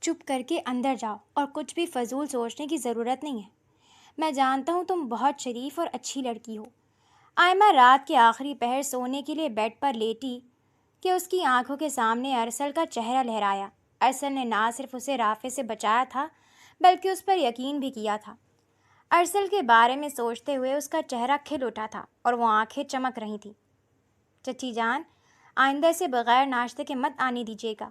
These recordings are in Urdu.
چپ کر کے اندر جاؤ اور کچھ بھی فضول سوچنے کی ضرورت نہیں ہے۔ میں جانتا ہوں تم بہت شریف اور اچھی لڑکی ہو۔ آئمہ رات کے آخری پہر سونے کے لیے بیڈ پر لیٹی کہ اس کی آنکھوں کے سامنے ارسل کا چہرہ لہرایا۔ ارسل نے نہ صرف اسے رافع سے بچایا تھا بلکہ اس پر یقین بھی کیا تھا۔ ارسل کے بارے میں سوچتے ہوئے اس کا چہرہ کھل اٹھا تھا اور وہ آنکھیں چمک رہی تھیں۔ چچی جان، آئندہ سے بغیر ناشتے کے مت آنے دیجیے گا۔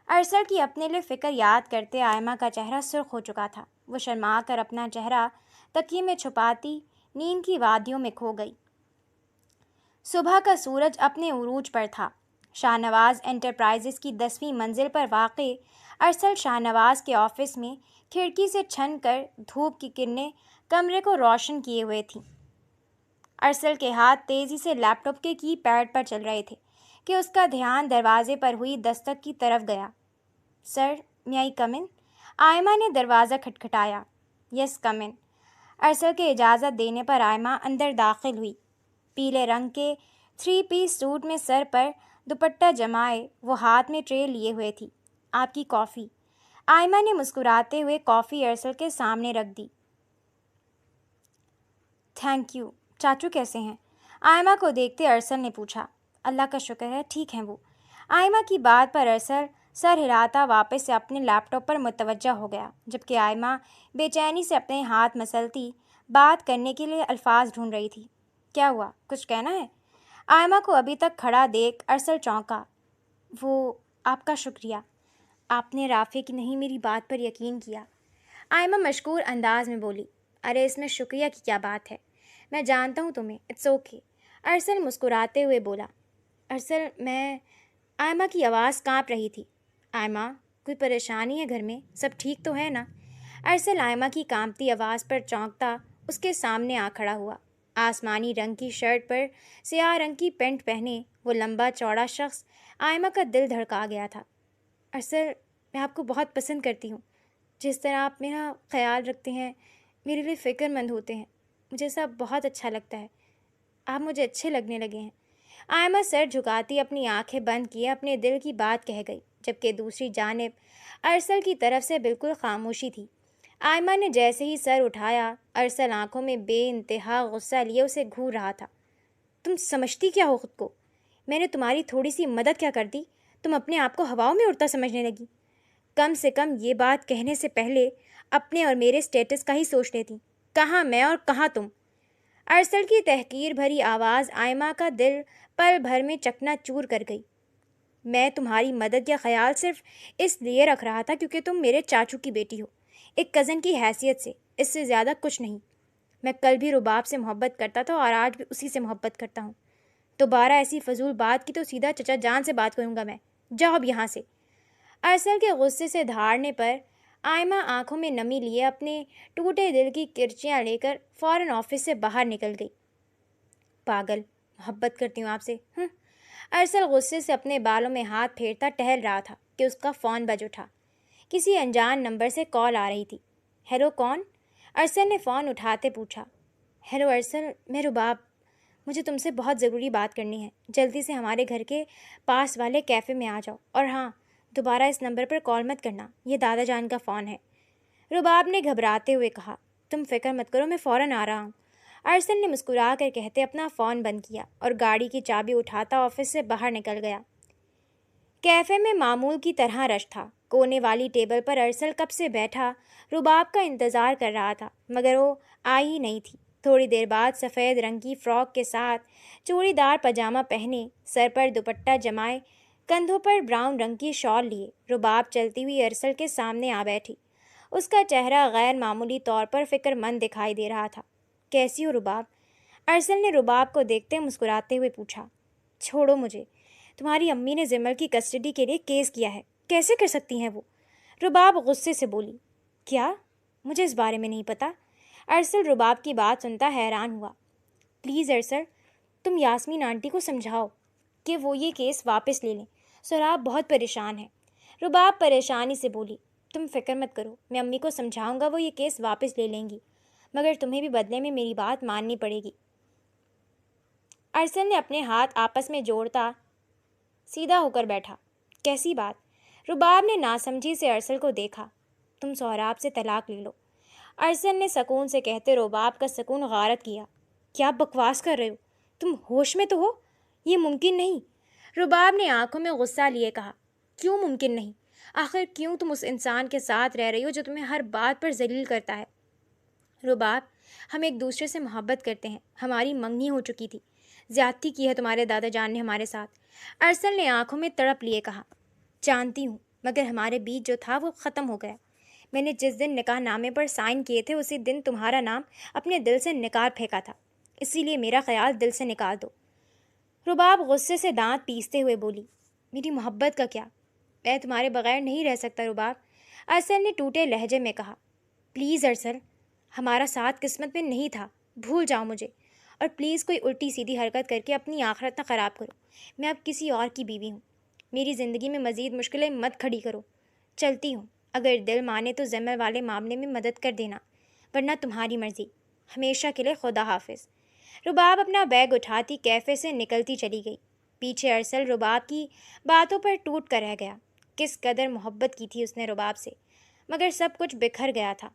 ارسل کی اپنے لیے فکر یاد کرتے آئمہ کا چہرہ سرخ ہو چکا تھا۔ وہ شرما کر اپنا چہرہ تکیے میں چھپاتی نیند کی وادیوں میں کھو گئی۔ صبح کا سورج اپنے عروج پر تھا۔ شاہ نواز انٹرپرائزز کی 10ویں منزل پر واقع ارسل شاہ نواز کے آفس میں کھڑکی سے چھن کر دھوپ کی کرنیں کمرے کو روشن کیے ہوئے تھیں۔ ارسل کے ہاتھ تیزی سے لیپ ٹاپ کے کی پیڈ پر چل رہے تھے کہ اس کا دھیان دروازے پر ہوئی دستک کی طرف گیا۔ سر، may I come in؟ آئمہ نے دروازہ کھٹکھٹایا۔ یس، کم ان۔ ارسل کے اجازت دینے پر آئمہ اندر داخل ہوئی۔ پیلے رنگ کے 3 پیس سوٹ میں سر پر دوپٹہ جمائے وہ ہاتھ میں ٹرے لیے ہوئے تھی۔ آپ کی کافی۔ آئمہ نے مسکراتے ہوئے کافی ارسل کے سامنے رکھ دی۔ Thank you. چاچو کیسے ہیں؟ آئمہ کو دیکھتے ارسل نے پوچھا۔ اللہ کا شکر ہے، ٹھیک ہیں وہ۔ آئمہ کی بات پر ارسل سر ہلاتا واپس سے اپنے لیپ ٹاپ پر متوجہ ہو گیا، جبکہ آئمہ بے چینی سے اپنے ہاتھ مسلتی بات کرنے کے لیے الفاظ ڈھونڈ رہی تھی۔ کیا ہوا؟ کچھ کہنا ہے؟ آئمہ کو ابھی تک کھڑا دیکھ ارسل چونکا۔ وہ، آپ کا شکریہ۔ آپ نے رافع کی نہیں میری بات پر یقین کیا۔ آئمہ مشکور انداز میں بولی۔ ارے اس میں شکریہ کی کیا بات ہے؟ میں جانتا ہوں تمہیں، اٹس اوکے۔ ارسل مسکراتے ہوئے بولا۔ ارسل، میں… آئمہ کی آواز کانپ رہی تھی۔ آئمہ، کوئی پریشانی ہے گھر میں؟ سب ٹھیک تو ہے نا؟ ارسل آئمہ کی کانپتی آواز پر چونکتا اس کے سامنے آ کھڑا ہوا۔ آسمانی رنگ کی شرٹ پر سیاہ رنگ کی پینٹ پہنے وہ لمبا چوڑا شخص آئمہ کا دل دھڑکا گیا تھا۔ ارسل، میں آپ کو بہت پسند کرتی ہوں۔ جس طرح آپ میرا خیال رکھتے ہیں، میرے لیے فکر مند ہوتے ہیں، مجھے سب بہت اچھا لگتا ہے۔ آپ مجھے اچھے لگنے لگے ہیں۔ آئمہ سر جھکاتی اپنی آنکھیں بند کیے اپنے دل کی بات کہہ گئی، جبکہ دوسری جانب ارسل کی طرف سے بالکل خاموشی تھی۔ آئمہ نے جیسے ہی سر اٹھایا، ارسل آنکھوں میں بے انتہا غصہ لیے اسے گھور رہا تھا۔ تم سمجھتی کیا ہو خود کو؟ میں نے تمہاری تھوڑی سی مدد کیا کر دی؟ تم اپنے آپ کو ہواؤں میں اڑتا سمجھنے لگی۔ کم سے کم یہ بات کہنے سے پہلے اپنے اور میرے سٹیٹس کا ہی سوچ لیتی۔ کہاں میں اور کہاں تم؟ ارسل کی تحقیر بھری آواز آئمہ کا دل پل بھر میں چکنا چور کر گئی۔ میں تمہاری مدد یا خیال صرف اس لیے رکھ رہا تھا کیونکہ تم میرے چاچو کی بیٹی ہو، ایک کزن کی حیثیت سے، اس سے زیادہ کچھ نہیں۔ میں کل بھی رباب سے محبت کرتا تھا اور آج بھی اسی سے محبت کرتا ہوں۔ دوبارہ ایسی فضول بات کی تو سیدھا چچا جان سے بات کروں گا میں۔ جاؤ اب یہاں سے۔ ارسل کے غصے سے دھاڑنے پر آئمہ آنکھوں میں نمی لیے اپنے ٹوٹے دل کی کرچیاں لے کر فوراً آفس سے باہر نکل گئی۔ پاگل، محبت کرتی ہوں آپ سے، ارسل غصے سے اپنے بالوں میں ہاتھ پھیرتا ٹہل رہا تھا کہ اس کا فون بج اٹھا۔ کسی انجان نمبر سے کال آ رہی تھی۔ ہیلو، کون؟ ارسل نے فون اٹھاتے پوچھا۔ ہیلو ارسل، میں رباب۔ مجھے تم سے بہت ضروری بات کرنی ہے۔ جلدی سے ہمارے گھر کے پاس والے کیفے میں آ جاؤ، اور ہاں، دوبارہ اس نمبر پر کال مت کرنا، یہ دادا جان کا فون ہے۔ رباب نے گھبراتے ہوئے کہا۔ تم فکر مت کرو، میں فوراً آ رہا ہوں۔ ارسل نے مسکرا کر کہتے اپنا فون بند کیا اور گاڑی کی چابی اٹھاتا آفس سے باہر نکل گیا۔ کیفے میں معمول کی طرح رش تھا۔ کونے والی ٹیبل پر ارسل کب سے بیٹھا رباب کا انتظار کر رہا تھا، مگر وہ آئی ہی نہیں تھی۔ تھوڑی دیر بعد سفید رنگ کی فراک کے ساتھ چوڑی دار پاجامہ پہنے، سر پر دوپٹہ جمائے، کندھوں پر براؤن رنگ کی شال لیے رباب چلتی ہوئی ارسل کے سامنے آ بیٹھی۔ اس کا چہرہ غیر معمولی طور پر فکر مند دکھائی دے رہا تھا۔ کیسی ہو رباب؟ ارسل نے رباب کو دیکھتے مسکراتے ہوئے پوچھا۔ چھوڑو مجھے، تمہاری امی نے زمل کی کسٹڈی کے لیے کیس کیا ہے، کیسے کر سکتی ہیں وہ؟ رباب غصے سے بولی۔ کیا؟ مجھے اس بارے میں نہیں پتہ۔ ارسل رباب کی بات سنتا حیران ہوا۔ پلیز ارسل، تم یاسمین آنٹی کو سمجھاؤ کہ وہ یہ کیس واپس لے لیں، سہراب بہت پریشان ہے۔ رباب پریشانی سے بولی۔ تم فکر مت کرو، میں امی کو سمجھاؤں گا، وہ یہ کیس واپس لے لیں گی، مگر تمہیں بھی بدلے میں میری بات ماننی پڑے گی۔ ارسل نے اپنے ہاتھ آپس میں جوڑتا سیدھا ہو کر بیٹھا۔ کیسی بات؟ رباب نے ناسمجھی سے ارسل کو دیکھا۔ تم سہراب سے طلاق لے لو، ارسل نے سکون سے کہتے رباب کا سکون غارت کیا۔ کیا بکواس کر رہے ہو؟ تم ہوش میں تو ہو؟ یہ ممکن نہیں، رباب نے آنکھوں میں غصہ لیے کہا۔ کیوں ممکن نہیں؟ آخر کیوں تم اس انسان کے ساتھ رہ رہی ہو جو تمہیں ہر بات پر ذلیل کرتا ہے؟ رباب، ہم ایک دوسرے سے محبت کرتے ہیں، ہماری منگنی ہو چکی تھی، زیادتی کی ہے تمہارے دادا جان نے ہمارے ساتھ، ارسل نے آنکھوں میں تڑپ لیے کہا۔ جانتی ہوں، مگر ہمارے بیچ جو تھا وہ ختم ہو گیا۔ میں نے جس دن نکاح نامے پر سائن کیے تھے اسی دن تمہارا نام اپنے دل سے نکال پھینکا تھا، اسی لیے میرا خیال دل سے نکال دو۔ رباب غصے سے دانت پیستے ہوئے بولی۔ میری محبت کا کیا؟ میں تمہارے بغیر نہیں رہ سکتا رباب، ارسل نے ٹوٹے لہجے میں کہا۔ پلیز ارسل، ہمارا ساتھ قسمت میں نہیں تھا، بھول جاؤ مجھے، اور پلیز کوئی الٹی سیدھی حرکت کر کے اپنی آخرت نہ خراب کرو۔ میں اب کسی اور کی بیوی ہوں، میری زندگی میں مزید مشکلیں مت کھڑی کرو۔ چلتی ہوں، اگر دل مانے تو زمل والے معاملے میں مدد کر دینا، ورنہ تمہاری مرضی۔ ہمیشہ کے لیے خدا حافظ۔ رباب اپنا بیگ اٹھاتی کیفے سے نکلتی چلی گئی۔ پیچھے ارسل رباب کی باتوں پر ٹوٹ کر رہ گیا۔ کس قدر محبت کی تھی اس نے رباب سے، مگر سب کچھ بکھر گیا تھا۔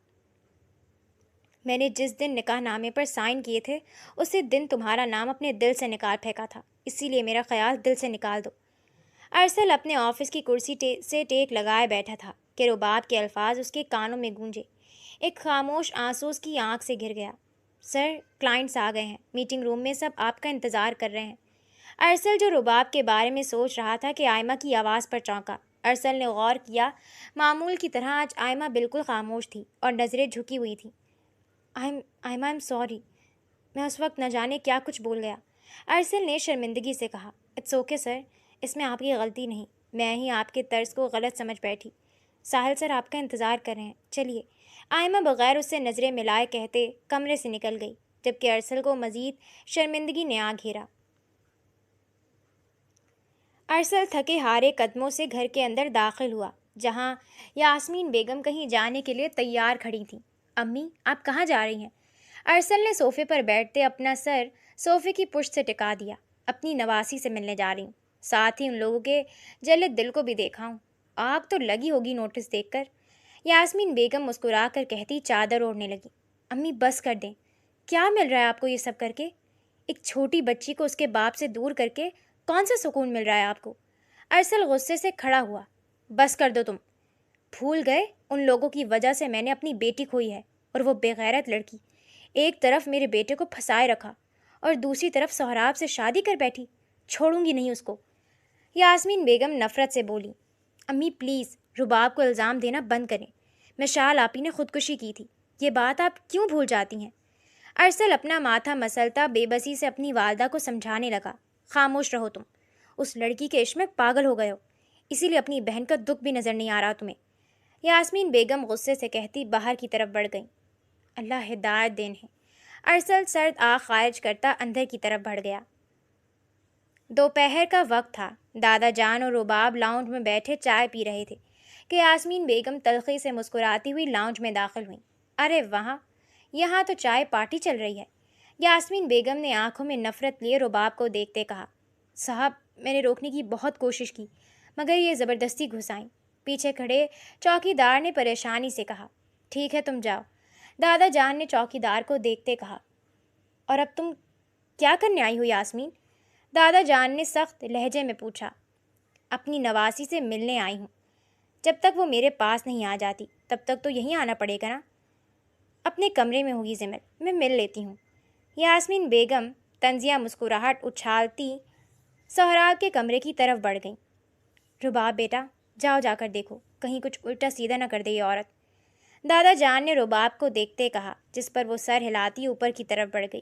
میں نے جس دن نکاح نامے پر سائن کیے تھے اسی دن تمہارا نام اپنے دل سے نکال پھینکا تھا، اسی لیے میرا خیال دل سے نکال دو۔ ارسل اپنے آفس کی کرسی سے ٹیک لگائے بیٹھا تھا کہ رباب کے الفاظ اس کے کانوں میں گونجے۔ ایک خاموش آنسو اس کی آنکھ سے گر گیا۔ سر، کلائنٹس آ گئے ہیں، میٹنگ روم میں سب آپ کا انتظار کر رہے ہیں۔ ارسل جو رباب کے بارے میں سوچ رہا تھا کہ آئمہ کی آواز پر چونکا۔ ارسل نے غور کیا، معمول کی طرح آج آئمہ بالکل خاموش تھی اور نظریں جھکی ہوئی تھیں۔ آئم سوری، میں اس وقت نہ جانے کیا کچھ بول گیا، ارسل نے شرمندگی سے کہا۔ اٹس اوکے سر، اس میں آپ کی غلطی نہیں، میں ہی آپ کے طرز کو غلط سمجھ بیٹھی۔ ساحل سر آپ کا انتظار کر رہے ہیں، چلیے۔ آئمہ بغیر اس سے نظریں ملائے کہتے کمرے سے نکل گئی، جبکہ ارسل کو مزید شرمندگی نے آ گھیرا۔ ارسل تھکے ہارے قدموں سے گھر کے اندر داخل ہوا، جہاں یاسمین بیگم کہیں جانے کے لیے تیار کھڑی تھیں۔ امی، آپ کہاں جا رہی ہیں؟ ارسل نے صوفے پر بیٹھتے اپنا سر صوفے کی پشت سے ٹکا دیا۔ اپنی نواسی سے ملنے جا رہی ہوں، ساتھ ہی ان لوگوں کے جلد دل کو بھی دیکھا ہوں۔ آگ تو لگی ہوگی نوٹس دیکھ کر، یاسمین بیگم مسکرا کر کہتی چادر اوڑھنے لگی۔ امی بس کر دیں، کیا مل رہا ہے آپ کو یہ سب کر کے؟ ایک چھوٹی بچی کو اس کے باپ سے دور کر کے کون سا سکون مل رہا ہے آپ کو؟ ارسل غصے سے کھڑا ہوا۔ بس کر دو تم، بھول گئے ان لوگوں کی وجہ سے میں نے اپنی بیٹی کھوئی ہے، اور وہ بے غیرت لڑکی ایک طرف میرے بیٹے کو پھنسائے رکھا اور دوسری طرف سہراب سے شادی کر بیٹھی، چھوڑوں گی نہیں اس کو، یاسمین بیگم نفرت سے بولی۔ امی پلیز رباب کو الزام دینا بند کریں، مشال آپی نے خودکشی کی تھی، یہ بات آپ کیوں بھول جاتی ہیں؟ ارسل اپنا ماتھا مسلتا بے بسی سے اپنی والدہ کو سمجھانے لگا۔ خاموش رہو تم، اس لڑکی کے عشق میں پاگل ہو گئے ہو، اسی لیے اپنی بہن کا دکھ بھی نظر نہیں آ رہا تمہیں، یاسمین بیگم غصے سے کہتی باہر کی طرف بڑھ گئیں۔ اللہ ہدایت دین ہے، ارسل سرد آگ خارج کرتا اندر کی طرف بڑھ گیا۔ دوپہر کا وقت تھا، دادا جان اور رباب لاؤنج میں بیٹھے چائے پی رہے تھے کہ یاسمین بیگم تلخی سے مسکراتی ہوئی لاؤنج میں داخل ہوئیں۔ ارے وہاں، یہاں تو چائے پارٹی چل رہی ہے، یاسمین بیگم نے آنکھوں میں نفرت لیے رباب کو دیکھتے کہا۔ صاحب، میں نے روکنے کی بہت کوشش کی مگر یہ زبردستی گھس آئیں، پیچھے کھڑے چوکی دار نے پریشانی سے کہا۔ ٹھیک ہے تم جاؤ، دادا جان نے چوکی دار کو دیکھتے کہا۔ اور اب تم کیا کرنے آئی ہو یاسمین؟ دادا جان نے سخت لہجے میں پوچھا۔ اپنی نواسی سے ملنے آئی ہوں، جب تک وہ میرے پاس نہیں آ جاتی تب تک تو یہیں آنا پڑے گا نا۔ اپنے کمرے میں ہوگی زمل، میں مل لیتی ہوں۔ یاسمین بیگم طنزیہ مسکراہٹ اچھالتی سہراب کے کمرے کی طرف بڑھ گئیں۔ رباب بیٹا، جاؤ جا کر دیکھو کہیں کچھ الٹا سیدھا نہ کر دے یہ عورت، دادا جان نے رباب کو دیکھتے کہا، جس پر وہ سر ہلاتی اوپر کی طرف بڑھ گئی۔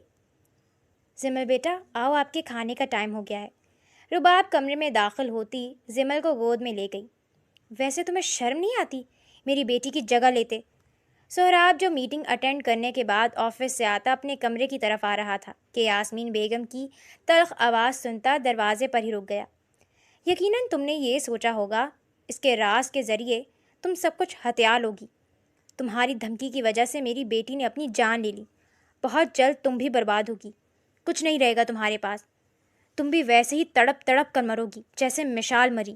زمل بیٹا آؤ، آپ کے کھانے کا ٹائم ہو گیا ہے۔ رباب کمرے میں داخل ہوتی زمل کو گود میں لے گئی۔ ویسے تمہیں شرم نہیں آتی میری بیٹی کی جگہ لیتے؟ سہراب جو میٹنگ اٹینڈ کرنے کے بعد آفس سے آتا اپنے کمرے کی طرف آ رہا تھا کہ یاسمین بیگم کی تلخ آواز سنتا دروازے پر ہی رک گیا۔ یقیناً تم نے یہ سوچا ہوگا اس کے راز کے ذریعے تم سب کچھ ہتھیار لوگی۔ تمہاری دھمکی کی وجہ سے میری بیٹی نے اپنی جان لے لی، بہت جلد تم بھی برباد ہوگی، کچھ نہیں رہے گا تمہارے پاس، تم بھی ویسے ہی تڑپ تڑپ کر مرو گی جیسے مشال مری۔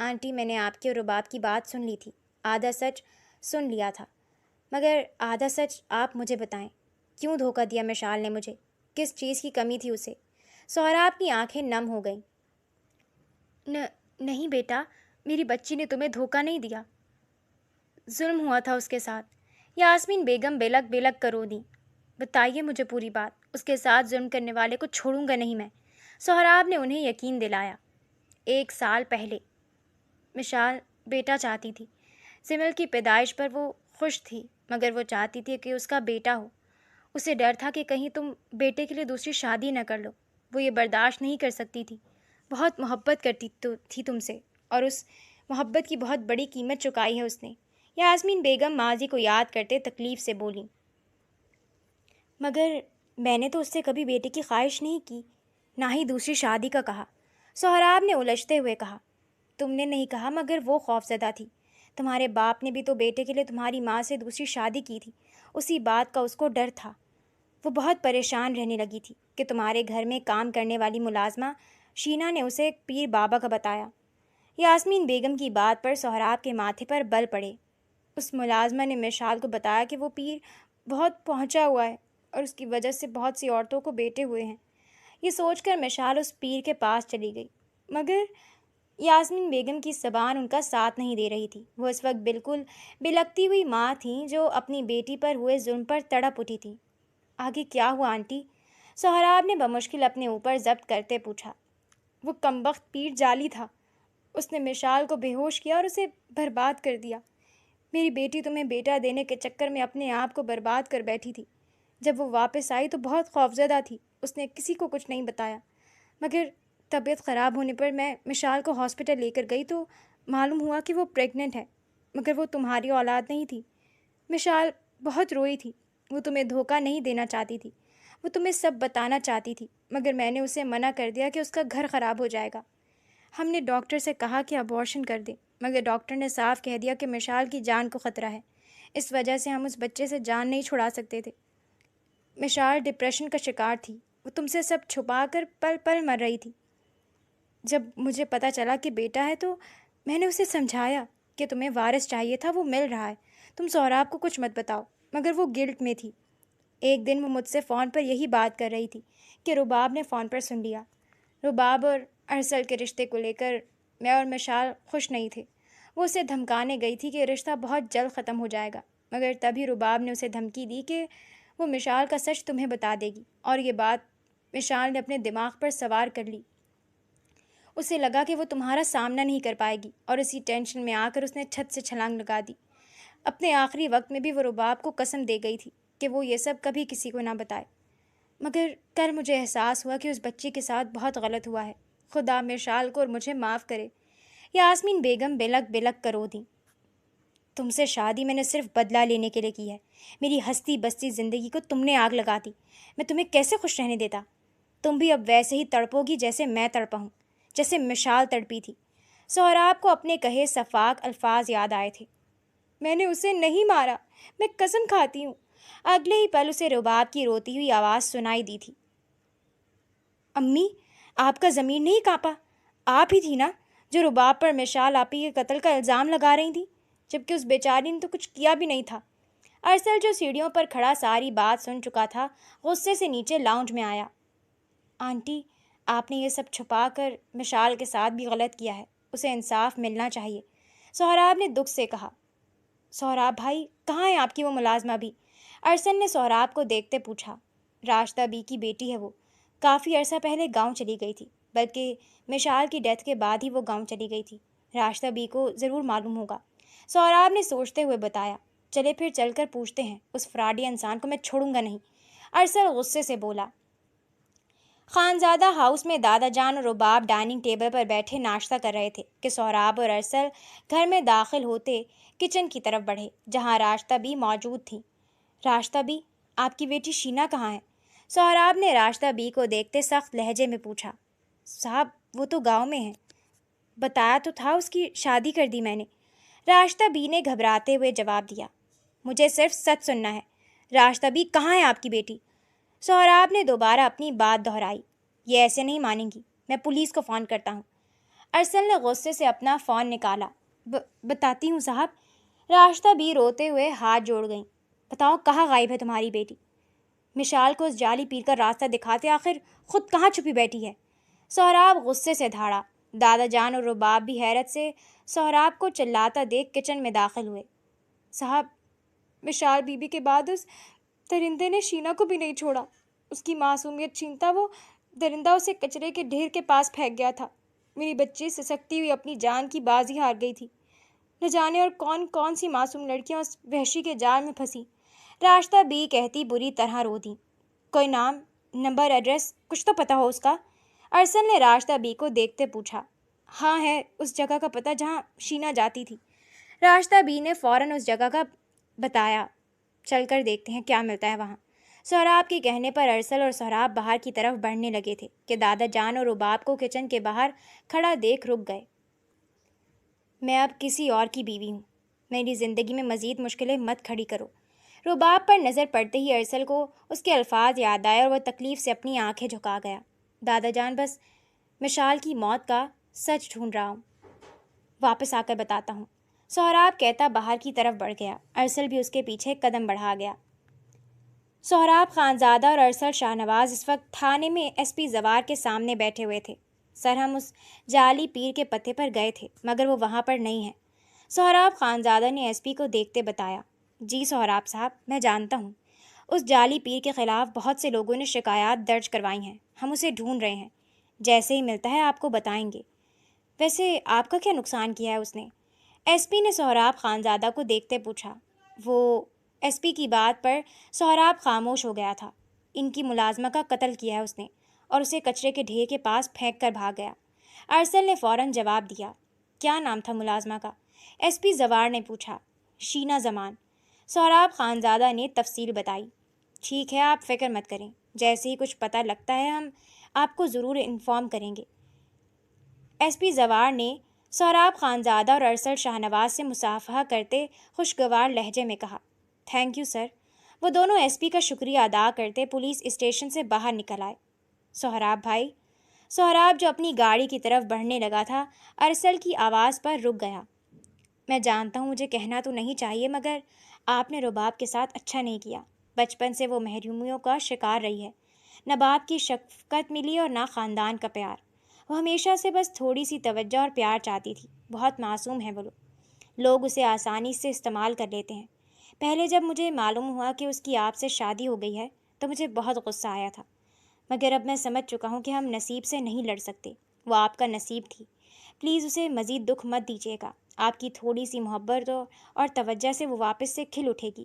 آنٹی میں نے آپ کی اور رباب کی بات سن لی تھی، آدھا سچ سن لیا تھا، مگر آدھا سچ آپ مجھے بتائیں، کیوں دھوکہ دیا مشال نے مجھے؟ کس چیز کی کمی تھی اسے؟ سہراب کی آنکھیں نم ہو گئیں۔ نہیں بیٹا، میری بچی نے تمہیں دھوکہ نہیں دیا، ظلم ہوا تھا اس کے ساتھ۔ یاسمین بیگم بلک بلک کرو دیں۔ بتائیے مجھے پوری بات، اس کے ساتھ ظلم کرنے والے کو چھوڑوں گا نہیں میں۔ سہراب نے انہیں یقین دلایا۔ 1 سال پہلے مشال بیٹا چاہتی تھی۔ سمل کی پیدائش پر وہ خوش تھی، مگر وہ چاہتی تھی کہ اس کا بیٹا ہو۔ اسے ڈر تھا کہ کہیں تم بیٹے کے لیے دوسری شادی نہ کر لو۔ وہ یہ برداشت نہیں کر سکتی تھی۔ بہت محبت کرتی تھی تم سے، اور اس محبت کی بہت بڑی قیمت چکائی ہے اس نے۔ یاسمین بیگم ماضی کو یاد کرتے تکلیف سے بولیں۔ مگر میں نے تو اس سے کبھی بیٹے کی خواہش نہیں کی، نہ ہی دوسری شادی کا کہا۔ سہراب نے الجھتے ہوئے کہا۔ تم نے نہیں کہا، مگر وہ خوفزدہ تھی۔ تمہارے باپ نے بھی تو بیٹے کے لیے تمہاری ماں سے دوسری شادی کی تھی، اسی بات کا اس کو ڈر تھا۔ وہ بہت پریشان رہنے لگی تھی کہ تمہارے گھر میں کام کرنے والی ملازمہ شینا نے اسے ایک پیر بابا کا بتایا۔ یاسمین بیگم کی بات پر سہراب کے ماتھے پر بل پڑے۔ اس ملازمہ نے مشال کو بتایا کہ وہ پیر بہت پہنچا ہوا ہے اور اس کی وجہ سے بہت سی عورتوں کو بیٹے ہوئے ہیں۔ یہ سوچ کر مشال اس پیر کے پاس چلی گئی، مگر یاسمین بیگم کی زبان ان کا ساتھ نہیں دے رہی تھی۔ وہ اس وقت بالکل بلکتی ہوئی ماں تھیں جو اپنی بیٹی پر ہوئے ظلم پر تڑپ اٹھی تھی۔ آگے کیا ہوا آنٹی؟ سہراب نے بمشکل اپنے اوپر ضبط کرتے پوچھا۔ وہ کمبخت پیر جعلی تھا، اس نے مشال کو بے ہوش کیا اور اسے برباد کر دیا۔ میری بیٹی تمہیں بیٹا دینے کے چکر میں اپنے آپ کو برباد کر بیٹھی تھی۔ جب وہ واپس آئی تو بہت خوفزدہ تھی، اس نے کسی کو کچھ نہیں بتایا، مگر طبیعت خراب ہونے پر میں مشال کو ہاسپٹل لے کر گئی تو معلوم ہوا کہ وہ پریگننٹ ہے، مگر وہ تمہاری اولاد نہیں تھی۔ مشال بہت روئی تھی، وہ تمہیں دھوکہ نہیں دینا چاہتی تھی، وہ تمہیں سب بتانا چاہتی تھی، مگر میں نے اسے منع کر دیا کہ اس کا گھر خراب ہو جائے گا۔ ہم نے ڈاکٹر سے کہا کہ ابارشن کر دے، مگر ڈاکٹر نے صاف کہہ دیا کہ مشال کی جان کو خطرہ ہے، اس وجہ سے ہم اس بچے سے جان نہیں چھڑا سکتے تھے۔ مشال ڈپریشن کا شکار تھی، وہ تم سے سب چھپا کر پل پل مر رہی تھی۔ جب مجھے پتہ چلا کہ بیٹا ہے تو میں نے اسے سمجھایا کہ تمہیں وارث چاہیے تھا، وہ مل رہا ہے، تم سہراب کو کچھ مت بتاؤ، مگر وہ گلٹ میں تھی۔ ایک دن وہ مجھ سے فون پر یہی بات کر رہی تھی کہ رباب نے فون پر سن لیا۔ رباب اور ارسل کے رشتے کو لے کر میں اور مشال خوش نہیں تھے۔ وہ اسے دھمکانے گئی تھی کہ رشتہ بہت جلد ختم ہو جائے گا، مگر تبھی رباب نے اسے دھمکی دی کہ وہ مشال کا سچ تمہیں بتا دے گی، اور یہ بات مشال نے اپنے دماغ پر سوار کر لی۔ اسے لگا کہ وہ تمہارا سامنا نہیں کر پائے گی، اور اسی ٹینشن میں آ کر اس نے چھت سے چھلانگ لگا دی۔ اپنے آخری وقت میں بھی وہ رباب کو قسم دے گئی تھی کہ وہ یہ سب کبھی کسی کو نہ بتائے، مگر کل مجھے احساس ہوا کہ اس بچی کے ساتھ بہت غلط ہوا ہے۔ خدا مشال کو اور مجھے معاف کرے۔ یاسمین بیگم بلک بلک کرو دیں۔ تم سے شادی میں نے صرف بدلہ لینے کے لیے کی ہے۔ میری ہستی بستی زندگی کو تم نے آگ لگا دی، میں تمہیں کیسے خوش رہنے دیتا؟ تم بھی اب ویسے ہی تڑپو گی جیسے میں تڑپا ہوں، جیسے مشال تڑپی تھی۔ سہراب کو اپنے کہے شفاق الفاظ یاد آئے تھے۔ میں نے اسے نہیں مارا، میں قسم کھاتی ہوں۔ اگلے ہی پل اسے رباب کی روتی ہوئی آواز سنائی دی تھی۔ امی، آپ کا ضمیر نہیں کانپا؟ آپ ہی تھی نا جو رباب پر مشال آپی کے قتل کا الزام لگا رہی تھی، جبکہ اس بیچاری نے تو کچھ کیا بھی نہیں تھا۔ ارسل جو سیڑھیوں پر کھڑا ساری بات سن چکا تھا، غصے سے نیچے لاؤنج میں آیا۔ آنٹی، آپ نے یہ سب چھپا کر مشال کے ساتھ بھی غلط کیا ہے، اسے انصاف ملنا چاہیے، سہراب نے دکھ سے کہا۔ سہراب بھائی، کہاں ہے آپ کی وہ ملازمہ بھی؟ ارسل نے سہراب کو دیکھتے پوچھا۔ راشدہ بی کی بیٹی ہے وہ، کافی عرصہ پہلے گاؤں چلی گئی تھی، بلکہ مشال کی ڈیتھ کے بعد ہی وہ گاؤں چلی گئی تھی۔ راشدہ بی کو ضرور معلوم ہوگا، سہراب نے سوچتے ہوئے بتایا۔ چلے پھر چل کر پوچھتے ہیں، اس فراڈی انسان کو میں چھوڑوں گا نہیں، ارسل غصے سے بولا۔ خانزادہ ہاؤس میں دادا جان اور رباب ڈائننگ ٹیبل پر بیٹھے ناشتہ کر رہے تھے کہ سہراب اور ارسل گھر میں داخل ہوتے کچن کی طرف بڑھے، جہاں راشدہ بی موجود تھیں۔ راشدہ بی، آپ کی بیٹی شینا کہاں ہے؟ سہراب نے راشدہ بی کو دیکھتے سخت لہجے میں پوچھا۔ صاحب، وہ تو گاؤں میں ہے، بتایا تو تھا اس کی شادی کر دی میں نے، راشدہ بی نے گھبراتے ہوئے جواب دیا۔ مجھے صرف سچ سننا ہے، راشدہ بی کہاں ہے آپ کی بیٹی؟ سہراب نے دوبارہ اپنی بات دہرائی۔ یہ ایسے نہیں مانیں گی، میں پولیس کو فون کرتا ہوں۔ ارسل نے غصے سے اپنا فون نکالا۔ بتاتی ہوں صاحب۔ راشدہ بھی روتے ہوئے ہاتھ جوڑ گئیں۔ بتاؤ کہاں غائب ہے تمہاری بیٹی؟ مشال کو اس جعلی پیر کا راستہ دکھاتے آخر خود کہاں چھپی بیٹھی ہے؟ سہراب غصے سے دھاڑا۔ دادا جان اور رباب بھی حیرت سے سہراب کو چلاتا دیکھ کچن میں داخل ہوئے۔ صاحب، مشال بی بی کے بعد اس درندے نے شینا کو بھی نہیں چھوڑا۔ اس کی معصومیت چھینتا وہ درندہ اسے کچرے کے ڈھیر کے پاس پھینک گیا تھا۔ میری بچی سسکتی ہوئی اپنی جان کی بازی ہار گئی تھی۔ نہ جانے اور کون کون سی معصوم لڑکیاں اس وحشی کے جال میں پھنسی۔ راشدہ بھی کہتی بری طرح رو دی۔ کوئی نام، نمبر، ایڈریس کچھ تو پتہ ہو اس کا؟ ارسل نے راشدہ بی کو دیکھتے پوچھا۔ ہاں ہے اس جگہ کا پتہ جہاں شینا جاتی تھی۔ راشدہ بی نے فوراً اس جگہ کا بتایا۔ چل کر دیکھتے ہیں کیا ملتا ہے وہاں۔ سہراب کے کہنے پر ارسل اور سہراب باہر کی طرف بڑھنے لگے تھے کہ دادا جان اور رباب کو کچن کے باہر کھڑا دیکھ رک گئے۔ میں اب کسی اور کی بیوی ہوں، میری زندگی میں مزید مشکلیں مت کھڑی کرو۔ رباب پر نظر پڑتے ہی ارسل کو اس کے الفاظ یاد آئے اور وہ تکلیف سے اپنی آنکھیں جھکا گیا۔ دادا جان، بس مشال کی موت کا سچ ڈھونڈ رہا ہوں، واپس آ کر بتاتا ہوں۔ سہراب کہتا باہر کی طرف بڑھ گیا۔ ارسل بھی اس کے پیچھے قدم بڑھا گیا۔ سہراب خانزادہ اور ارسل شاہ نواز اس وقت تھانے میں ایس پی زوار کے سامنے بیٹھے ہوئے تھے۔ سر، ہم اس جعلی پیر کے پتے پر گئے تھے مگر وہ وہاں پر نہیں ہے، سہراب خانزادہ نے ایس پی کو دیکھتے بتایا۔ جی سہراب صاحب، میں جانتا ہوں، اس جعلی پیر کے خلاف بہت سے لوگوں نے شکایات درج کروائی ہیں، ہم اسے ڈھونڈ رہے ہیں، جیسے ہی ملتا ہے آپ کو بتائیں گے۔ ویسے آپ کا کیا نقصان کیا ہے اس نے؟ ایس پی نے سہراب خانزادہ کو دیکھتے پوچھا۔ وہ ایس پی کی بات پر سہراب خاموش ہو گیا تھا۔ ان کی ملازمہ کا قتل کیا ہے اس نے اور اسے کچرے کے ڈھیر کے پاس پھینک کر بھاگ گیا۔ ارسل نے فوراً جواب دیا۔ کیا نام تھا ملازمہ کا؟ ایس پی زوار نے پوچھا۔ شینا زمان۔ سہراب خانزادہ نے تفصیل بتائی۔ ٹھیک ہے، آپ فکر مت کریں، جیسے ہی کچھ پتہ لگتا ہے ہم آپ کو ضرور انفارم کریں گے۔ ایس پی زوار نے سہراب خانزادہ اور ارسل شاہ نواز سے مصافحہ کرتے خوشگوار لہجے میں کہا۔ Thank you sir. وہ دونوں ایس پی کا شکریہ ادا کرتے پولیس اسٹیشن سے باہر نکل آئے۔ سہراب بھائی۔ سہراب جو اپنی گاڑی کی طرف بڑھنے لگا تھا، ارسل کی آواز پر رک گیا۔ میں جانتا ہوں مجھے کہنا تو نہیں چاہیے مگر آپ نے رباب کے ساتھ اچھا نہیں کیا۔ بچپن سے وہ محرومیوں کا شکار رہی ہے، نہ باپ کی شفقت ملی اور نہ خاندان کا پیار۔ وہ ہمیشہ سے بس تھوڑی سی توجہ اور پیار چاہتی تھی۔ بہت معصوم ہے وہ لوگ اسے آسانی سے استعمال کر لیتے ہیں۔ پہلے جب مجھے معلوم ہوا کہ اس کی آپ سے شادی ہو گئی ہے تو مجھے بہت غصہ آیا تھا، مگر اب میں سمجھ چکا ہوں کہ ہم نصیب سے نہیں لڑ سکتے، وہ آپ کا نصیب تھی۔ پلیز اسے مزید دکھ مت دیجیے گا، آپ کی تھوڑی سی محبت اور توجہ سے وہ واپس سے کھل اٹھے گی۔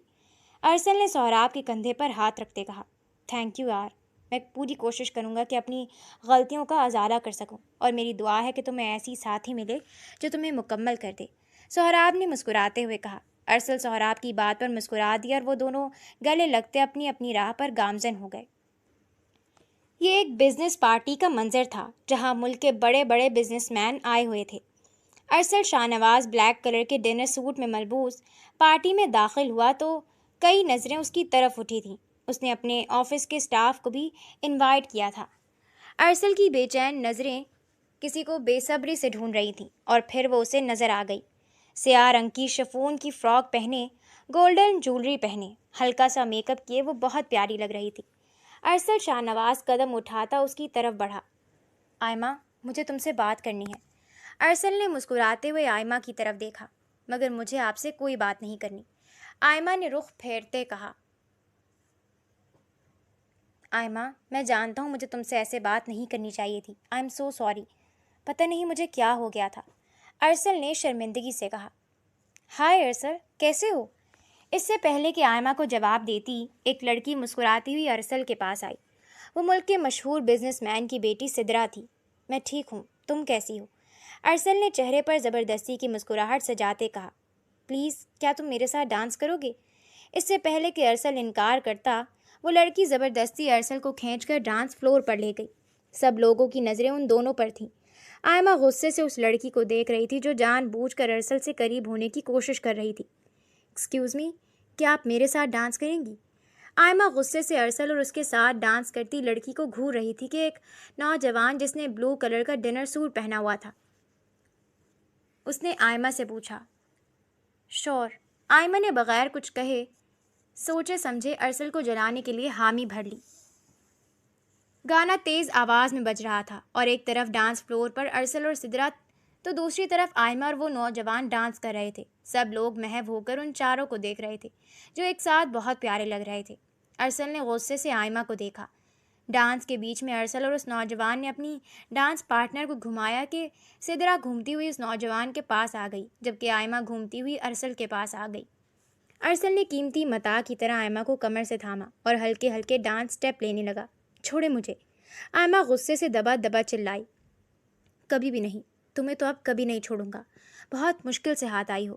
ارسل نے سہراب کے کندھے پر ہاتھ رکھتے کہا۔ تھینک یو یار، میں پوری کوشش کروں گا کہ اپنی غلطیوں کا ازالہ کر سکوں، اور میری دعا ہے کہ تمہیں ایسی ساتھی ملے جو تمہیں مکمل کر دے، سہراب نے مسکراتے ہوئے کہا۔ ارسل سہراب کی بات پر مسکرا دیا اور وہ دونوں گلے لگتے اپنی اپنی راہ پر گامزن ہو گئے۔ یہ ایک بزنس پارٹی کا منظر تھا جہاں ملک کے بڑے بڑے بزنس مین آئے ہوئے تھے۔ ارسل شاہ نواز بلیک کلر کے ڈنر سوٹ میں ملبوس پارٹی میں داخل ہوا تو کئی نظریں اس کی طرف اٹھی تھیں۔ اس نے اپنے آفس کے سٹاف کو بھی انوائٹ کیا تھا۔ ارسل کی بے چین نظریں کسی کو بے صبری سے ڈھونڈ رہی تھیں اور پھر وہ اسے نظر آ گئی۔ سیاہ رنگ کی شفون کی فراک پہنے، گولڈن جولری پہنے، ہلکا سا میک اپ کیے وہ بہت پیاری لگ رہی تھی۔ ارسل شاہ نواز قدم اٹھاتا اس کی طرف بڑھا۔ آئمہ، مجھے تم سے بات کرنی ہے۔ ارسل نے مسکراتے ہوئے آئمہ کی طرف دیکھا۔ مگر مجھے آپ سے کوئی بات نہیں کرنی، آئمہ نے رخ پھیرتے کہا۔ آئمہ، میں جانتا ہوں مجھے تم سے ایسے بات نہیں کرنی چاہیے تھی، آئی ایم سو سوری، پتہ نہیں مجھے کیا ہو گیا تھا، ارسل نے شرمندگی سے کہا۔ ہائے ارسل، کیسے ہو؟ اس سے پہلے کہ آئمہ کو جواب دیتی، ایک لڑکی مسکراتی ہوئی ارسل کے پاس آئی۔ وہ ملک کے مشہور بزنس مین کی بیٹی سدرا تھی۔ میں ٹھیک ہوں، تم کیسی ہو؟ ارسل نے چہرے پر زبردستی کی مسکراہٹ سجاتے کہا۔ پلیز کیا تم میرے ساتھ ڈانس کرو گے؟ اس سے پہلے کہ ارسل انکار کرتا، وہ لڑکی زبردستی ارسل کو کھینچ کر ڈانس فلور پر لے گئی۔ سب لوگوں کی نظریں ان دونوں پر تھیں۔ آئمہ غصے سے اس لڑکی کو دیکھ رہی تھی جو جان بوجھ کر ارسل سے قریب ہونے کی کوشش کر رہی تھی۔ ایکسکیوز می، کیا آپ میرے ساتھ ڈانس کریں گی؟ آئمہ غصے سے ارسل اور اس کے ساتھ ڈانس کرتی لڑکی کو گھور رہی تھی کہ ایک نوجوان جس نے بلو کلر کا ڈنر سوٹ پہنا ہوا تھا اس نے آئمہ سے پوچھا۔ شور، آئمہ نے بغیر کچھ کہے سوچے سمجھے ارسل کو جلانے کے لیے حامی بھر لی۔ گانا تیز آواز میں بج رہا تھا اور ایک طرف ڈانس فلور پر ارسل اور سدرا تو دوسری طرف آئمہ اور وہ نوجوان ڈانس کر رہے تھے۔ سب لوگ محو ہو کر ان چاروں کو دیکھ رہے تھے جو ایک ساتھ بہت پیارے لگ رہے تھے۔ ارسل نے غصے سے آئمہ کو دیکھا۔ ڈانس کے بیچ میں ارسل اور اس نوجوان نے اپنی ڈانس پارٹنر کو گھمایا کہ سدرا گھومتی ہوئی اس نوجوان کے پاس آ گئی جبکہ آئمہ گھومتی ہوئی ارسل کے پاس آ گئی۔ ارسل نے قیمتی متاع کی طرح آئمہ کو کمر سے تھاما اور ہلکے ہلکے ڈانس سٹیپ لینے لگا۔ چھوڑے مجھے، آئمہ غصے سے دبا دبا چلائی۔ کبھی بھی نہیں، تمہیں تو اب کبھی نہیں چھوڑوں گا، بہت مشکل سے ہاتھ آئی ہو۔